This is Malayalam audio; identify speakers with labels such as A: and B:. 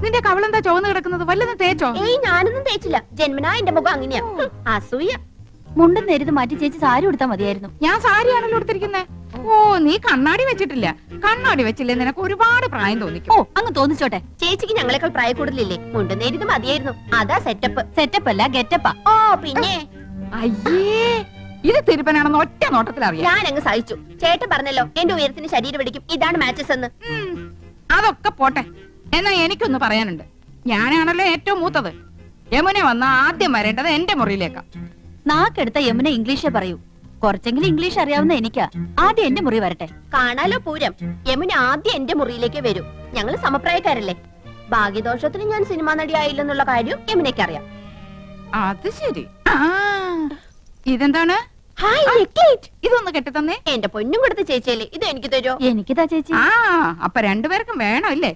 A: നിന്റെ കവളെന്താ ചുവന്ന് കിടക്കുന്നത്? വല്ലതും തേച്ചോ?
B: ഏയ് ഞാനൊന്നും തേച്ചില്ല. ജന്മനാ എന്റെ മുഖം അങ്ങനെയാ. അസൂയ.
C: മുണ്ടും നേരിത് മാറ്റി ചേച്ചി സാരി ഉടുത്താ മതിയായിരുന്നു.
A: ഞാൻ സാരിയാണല്ലോ എടുത്തിരിക്കുന്നേ. ഓ, നീ കണ്ണാടി വെച്ചിട്ടില്ല. കണ്ണാടി വെച്ചില്ലേ നിനക്ക് ഒരുപാട് പ്രായം തോന്നിക്കും.
C: ഓ, അങ്ങ് തോന്നിച്ചോട്ടെ.
B: ചേച്ചിക്ക് ഞങ്ങളെക്കാൾ പ്രായ കൂടുതലില്ലേ? മുണ്ടും നേരിത് മതിയായിരുന്നു. അതാ സെറ്റപ്പ്.
C: സെറ്റപ്പ് അല്ല, ഗെറ്റപ്പാ.
B: ഓ പിന്നെ
A: അയ്യേ, ഇത് തിരുപ്പനാണെന്ന് ഒറ്റ നോട്ടത്തിൽ അറിയാം.
B: ഞാൻ അങ്ങ് സഹിച്ചു. ചേട്ടൻ പറഞ്ഞല്ലോ എന്റെ ഉയരത്തിന് ശരീരം പിടിക്കും, ഇതാണ് മാച്ചസ് എന്ന്.
A: അതൊക്കെ പോട്ടെ. എന്നാ എനിക്കൊന്ന് പറയാനുണ്ട്. ഞാനാണല്ലോ ഏറ്റവും മൂത്തത്. യമുന വന്ന ആദ്യം വരേണ്ടത് എന്റെ മുറിയിലേക്കാ.
C: നാക്കെടുത്ത യമുന ഇംഗ്ലീഷേ പറയൂ. കുറച്ചെങ്കിലും ഇംഗ്ലീഷ് അറിയാവുന്ന എനിക്കാ. ആദ്യം എന്റെ മുറി വരട്ടെ.
B: കാണാലോ പൂരം. യമുന ആദ്യം എന്റെ മുറിയിലേക്ക് വരൂ. ഞങ്ങള് സമപ്രായക്കാരല്ലേ. ഭാഗ്യദോഷത്തിന് ഞാൻ സിനിമാ നടി ആയില്ലെന്നുള്ള കാര്യം യമുനയ്ക്ക് അറിയാം.
A: അത് ശരി. ഇതെന്താണ്? ഇതൊന്ന് കെട്ടി തന്നേ.
B: എന്റെ പൊന്നും കൊടുത്ത ചേച്ചിയല്ലേ, ഇത് എനിക്ക് തരുമോ?
C: എനിക്കിതാ ചേച്ചി.
A: അപ്പൊ രണ്ടുപേർക്കും വേണോ ഇല്ലേ?